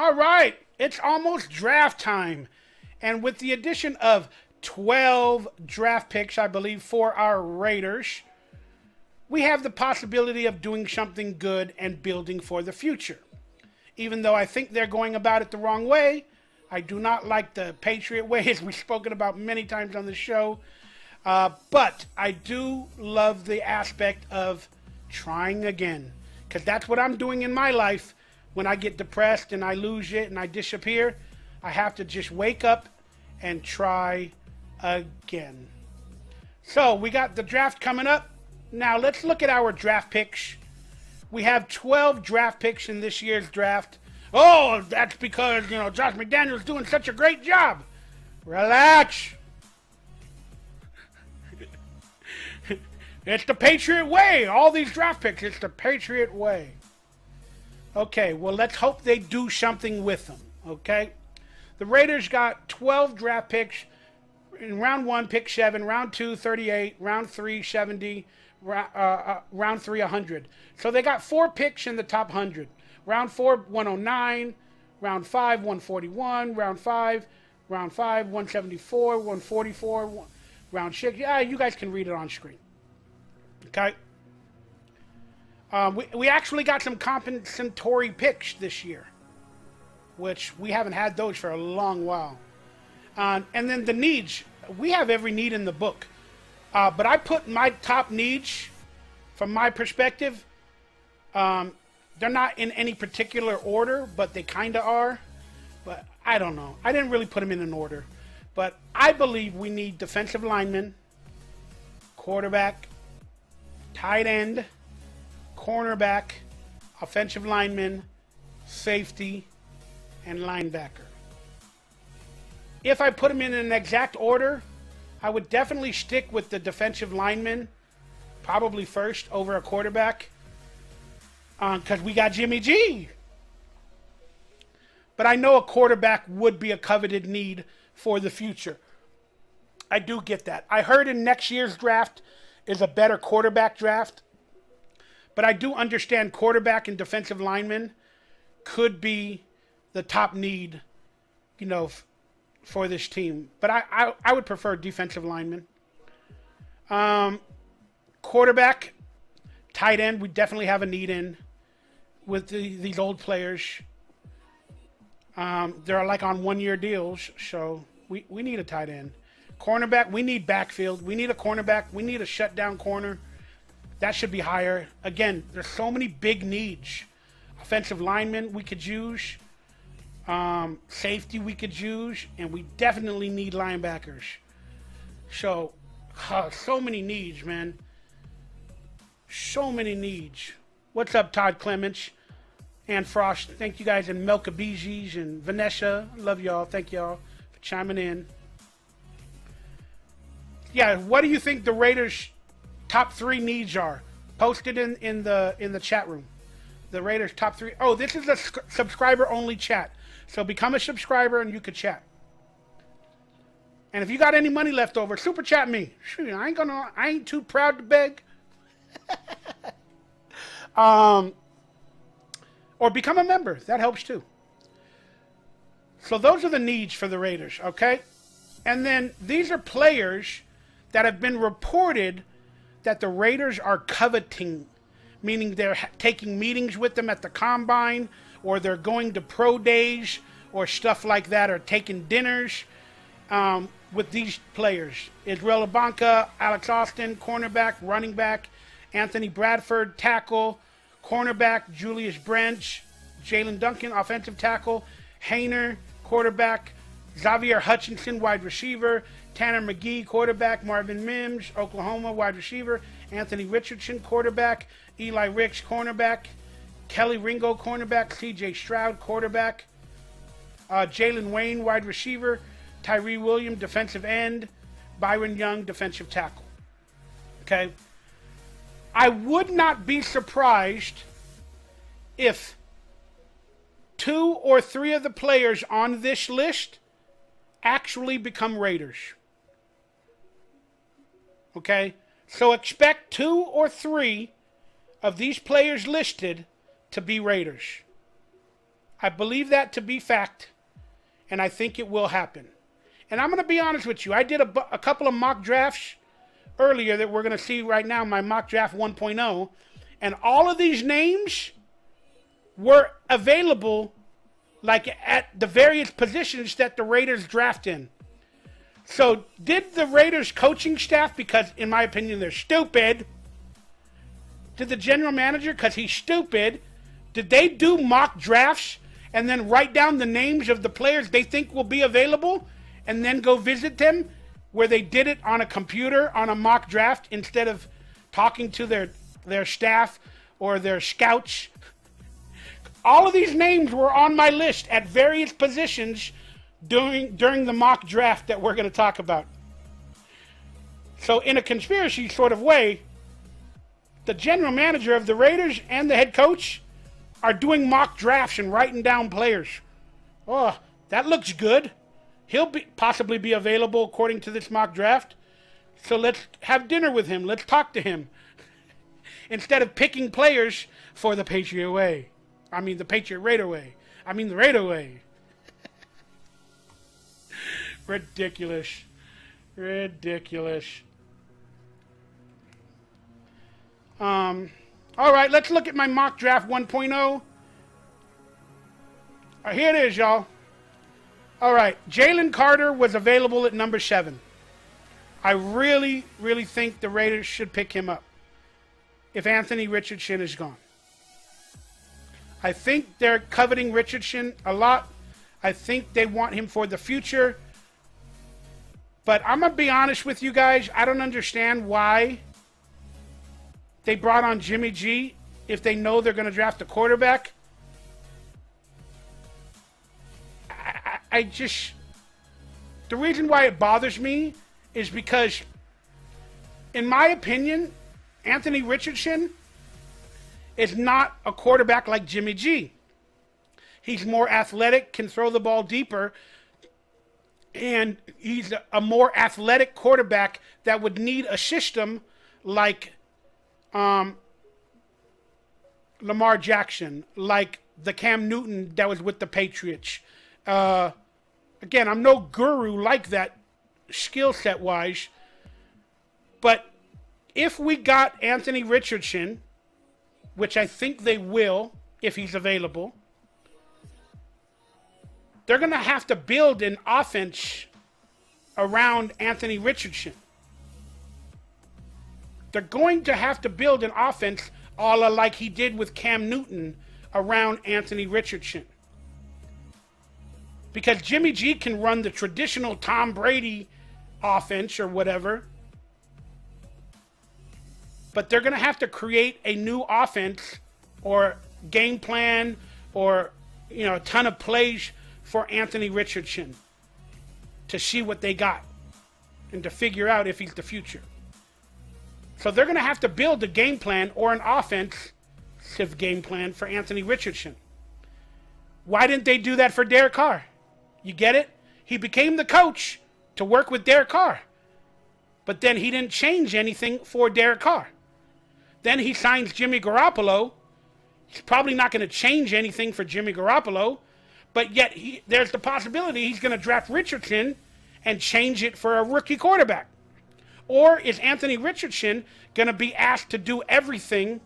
All right, it's almost draft time. And with the addition of 12 draft picks, I believe, for our Raiders, we have the possibility of doing something good and building for the future. Even though I think they're going about it the wrong way, I do not like the Patriot way, as we've spoken about many times on the show. But I do love the aspect of trying again, because that's what I'm doing in my life. When I get depressed and I lose it and I disappear, I have to just wake up and try again. So we got the draft coming up. Now let's look at our draft picks. We have 12 draft picks in this year's draft. Oh, that's because, Josh McDaniels doing such a great job. Relax. It's the Patriot way. All these draft picks, it's the Patriot way. Okay, well, let's hope they do something with them, okay? The Raiders got 12 draft picks. In round 1, pick 7. Round 2, 38. Round 3, 70. Round 3, 100. So they got 4 picks in the top 100. Round 4, 109. Round 5, 141. Round 5, 174. 144. Round 6. Yeah, you guys can read it on screen. Okay? We actually got some compensatory picks this year, which we haven't had those for a long while. And then the needs. We have every need in the book. But I put my top needs, from my perspective, they're not in any particular order, but they kind of are. But I don't know. I didn't really put them in an order. But I believe we need defensive linemen, quarterback, tight end, cornerback, offensive lineman, safety, and linebacker. If I put them in an exact order, I would definitely stick with the defensive lineman, probably first over a quarterback, because we got Jimmy G. But I know a quarterback would be a coveted need for the future. I do get that. I heard in next year's draft is a better quarterback draft. But I do understand quarterback and defensive lineman could be the top need, for this team. But I would prefer defensive lineman. Quarterback, tight end, we definitely have a need in with these old players. They're like on 1-year deals, so we need a tight end. Cornerback, we need backfield. We need a cornerback. We need a shutdown corner. That should be higher. Again, there's so many big needs. Offensive linemen we could use. Safety we could use. And we definitely need linebackers. So many needs, man. So many needs. What's up, Todd Clements? And Frost. Thank you guys. And Melka Beezies and Vanessa. Love y'all. Thank y'all for chiming in. Yeah, what do you think the Raiders' top 3 needs are? Post it in the chat room. The Raiders' top 3. Oh, this is a subscriber-only chat. So become a subscriber and you could chat. And if you got any money left over, super chat me. Shoot, I ain't too proud to beg. Or become a member. That helps too. So those are the needs for the Raiders, okay? And then these are players that have been reported that the Raiders are coveting, meaning they're taking meetings with them at the combine, or they're going to pro days or stuff like that, or taking dinners with these players. Israel Abanka, Alex Austin, cornerback, running back, Anthony Bradford, tackle, cornerback, Julius Brents, Jalen Duncan, offensive tackle, Hayner, quarterback, Xavier Hutchinson, wide receiver, Tanner McGee, quarterback, Marvin Mims, Oklahoma, wide receiver, Anthony Richardson, quarterback, Eli Ricks, cornerback, Kelly Ringo, cornerback, CJ Stroud, quarterback, Jalen Wayne, wide receiver, Tyree Williams, defensive end, Byron Young, defensive tackle. Okay? I would not be surprised if 2 or 3 of the players on this list actually become Raiders. Okay? So expect 2 or 3 of these players listed to be Raiders. I believe that to be fact, and I think it will happen. And I'm going to be honest with you. I did a couple of mock drafts earlier that we're going to see right now, my mock draft 1.0, and all of these names were available like at the various positions that the Raiders draft in. So did the Raiders coaching staff, because in my opinion they're stupid, did the general manager, because he's stupid, did they do mock drafts and then write down the names of the players they think will be available and then go visit them, where they did it on a computer on a mock draft instead of talking to their staff or their scouts? All of these names were on my list at various positions during the mock draft that we're going to talk about. So in a conspiracy sort of way, the general manager of the Raiders and the head coach are doing mock drafts and writing down players. Oh, that looks good. He'll possibly be available according to this mock draft. So let's have dinner with him. Let's talk to him. Instead of picking players for the Patriot way. I mean the Patriot Raider way. I mean the Raider way. Ridiculous. Ridiculous. All right, let's look at my mock draft 1.0. Here it is, y'all. All right, Jalen Carter was available at number 7. I really, really think the Raiders should pick him up if Anthony Richardson is gone. I think they're coveting Richardson a lot. I think they want him for the future. But I'm going to be honest with you guys. I don't understand why they brought on Jimmy G if they know they're going to draft a quarterback. I just... The reason why it bothers me is because, in my opinion, Anthony Richardson is not a quarterback like Jimmy G. He's more athletic, can throw the ball deeper, and he's a more athletic quarterback that would need a system like Lamar Jackson, like the Cam Newton that was with the Patriots. Again, I'm no guru like that skill set wise, but if we got Anthony Richardson, which I think they will if he's available, they're going to have to build an offense around Anthony Richardson. They're going to have to build an offense a la like he did with Cam Newton around Anthony Richardson. Because Jimmy G can run the traditional Tom Brady offense or whatever. But they're going to have to create a new offense or game plan or, a ton of plays for Anthony Richardson to see what they got and to figure out if he's the future. So they're going to have to build a game plan or an offensive game plan for Anthony Richardson. Why didn't they do that for Derek Carr? You get it? He became the coach to work with Derek Carr. But then he didn't change anything for Derek Carr. Then he signs Jimmy Garoppolo. He's probably not going to change anything for Jimmy Garoppolo. But yet there's the possibility he's going to draft Richardson and change it for a rookie quarterback. Or is Anthony Richardson going to be asked to do everything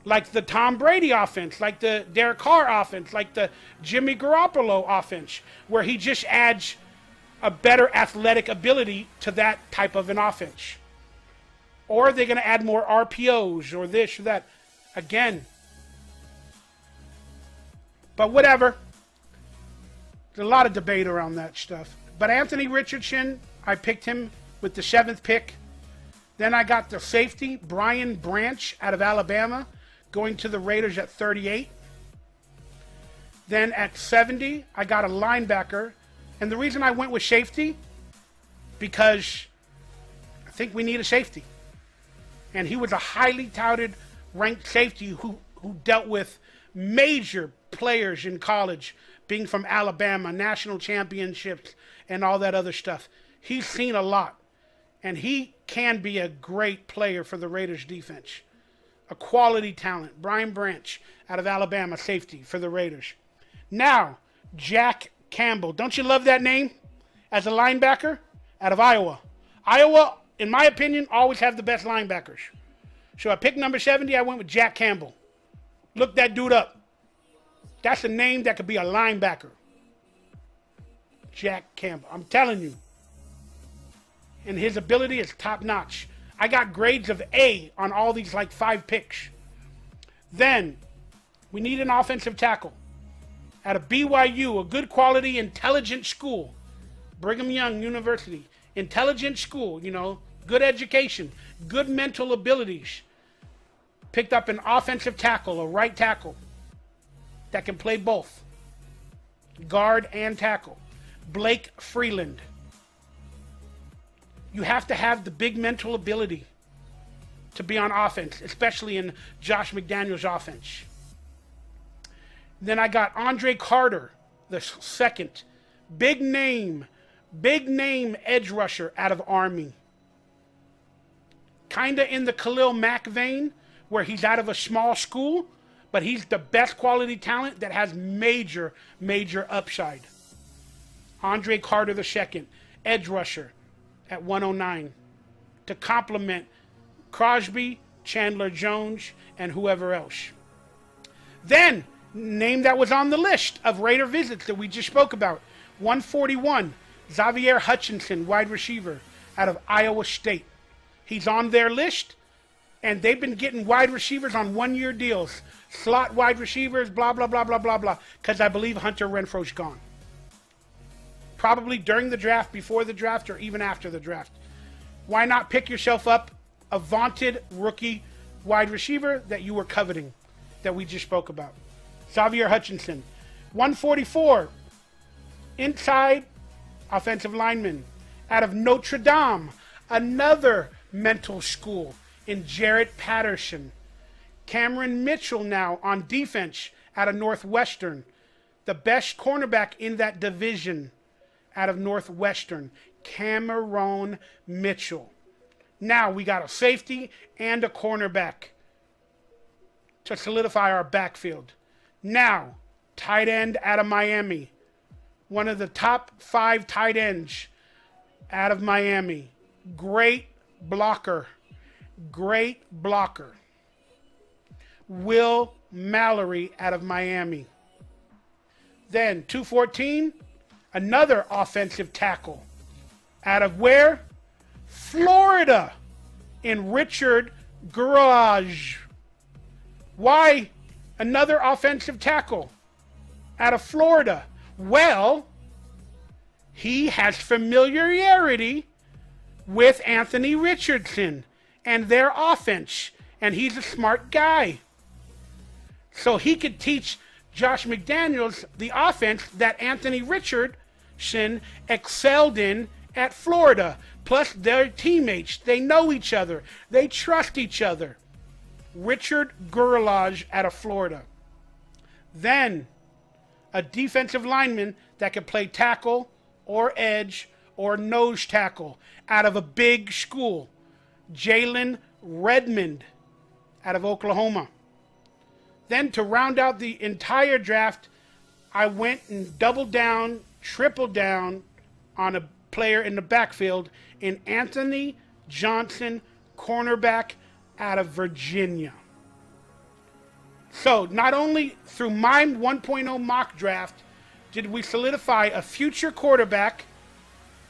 like the Tom Brady offense, like the Derek Carr offense, like the Jimmy Garoppolo offense, where he just adds a better athletic ability to that type of an offense? Or are they going to add more RPOs or this or that? Again. But whatever. There's a lot of debate around that stuff. But Anthony Richardson, I picked him with the 7th pick. Then I got the safety, Brian Branch out of Alabama, going to the Raiders at 38. Then at 70, I got a linebacker. And the reason I went with safety, because I think we need a safety. And he was a highly touted ranked safety who dealt with major players in college, being from Alabama, national championships, and all that other stuff. He's seen a lot. And he can be a great player for the Raiders defense. A quality talent. Brian Branch out of Alabama, safety for the Raiders. Now, Jack Campbell. Don't you love that name? As a linebacker out of Iowa. Iowa, in my opinion, always have the best linebackers. So I picked number 70. I went with Jack Campbell. Look that dude up. That's a name that could be a linebacker. Jack Campbell. I'm telling you. And his ability is top notch. I got grades of A on all these like 5 picks. Then, we need an offensive tackle. Out of BYU, a good quality, intelligent school. Brigham Young University. Intelligent school, you know. Good education. Good mental abilities. Picked up an offensive tackle, a right tackle. That can play both. Guard and tackle. Blake Freeland. You have to have the big mental ability to be on offense, especially in Josh McDaniels' offense. Then I got Jalen Carter, the second. Big name edge rusher out of Army. Kind of in the Khalil Mack vein, where he's out of a small school, but he's the best quality talent that has major upside. Jalen Carter the second, edge rusher at 109 to complement Crosby, Chandler Jones, and whoever else. Then, name that was on the list of Raider visits that we just spoke about, 141, Xavier Hutchinson, wide receiver out of Iowa State. He's on their list, and they've been getting wide receivers on one-year deals. Slot wide receivers, blah, blah, blah, blah, blah, blah, because I believe Hunter Renfro's gone. Probably during the draft, before the draft, or even after the draft. Why not pick yourself up a vaunted rookie wide receiver that you were coveting, that we just spoke about? Xavier Hutchinson. 144, inside offensive lineman out of Notre Dame. Another mental school in Jarrett Patterson. Cameron Mitchell now on defense out of Northwestern. The best cornerback in that division out of Northwestern, Cameron Mitchell. Now we got a safety and a cornerback to solidify our backfield. Now, tight end out of Miami. One of the top 5 tight ends out of Miami. Great blocker. Will Mallory out of Miami. Then, 214, another offensive tackle. Out of where? Florida. In Richard Garage. Why another offensive tackle out of Florida? Well, he has familiarity with Anthony Richardson and their offense, and he's a smart guy. So he could teach Josh McDaniels the offense that Anthony Richardson excelled in at Florida. Plus, they're teammates. They know each other. They trust each other. Richard Gurlage out of Florida. Then, a defensive lineman that can play tackle or edge or nose tackle out of a big school. Jalen Redmond out of Oklahoma. Then, to round out the entire draft, I went and doubled down, tripled down on a player in the backfield in Anthony Johnson, cornerback out of Virginia. So not only through my 1.0 mock draft did we solidify a future quarterback,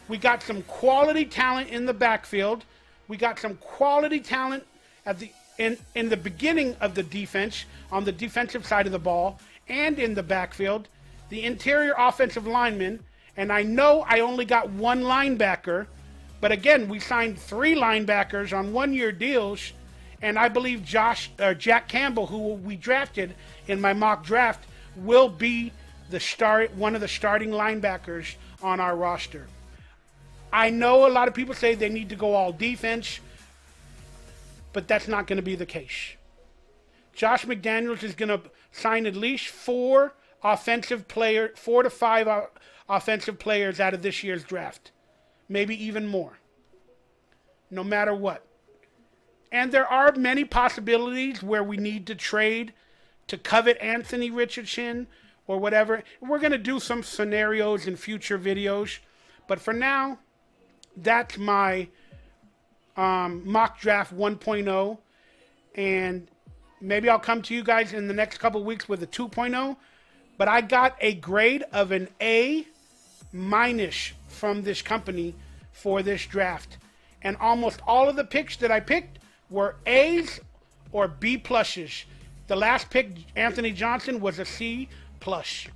we got some quality talent in the backfield, we got some quality talent at the in the beginning of the defense, on the defensive side of the ball, and in the backfield, the interior offensive lineman. And I know I only got one linebacker, but again, we signed 3 linebackers on one-year deals, and I believe Jack Campbell, who we drafted in my mock draft, will be one of the starting linebackers on our roster. I know a lot of people say they need to go all defense, but that's not going to be the case. Josh McDaniels is going to sign at least 4 to 5 offensive players out of this year's draft. Maybe even more. No matter what. And there are many possibilities where we need to trade to covet Anthony Richardson or whatever. We're going to do some scenarios in future videos. But for now, that's my mock draft 1.0. And maybe I'll come to you guys in the next couple weeks with a 2.0. But I got a grade of an A- from this company for this draft. And almost all of the picks that I picked were A's or B pluses. The last pick, Anthony Johnson, was a C plus.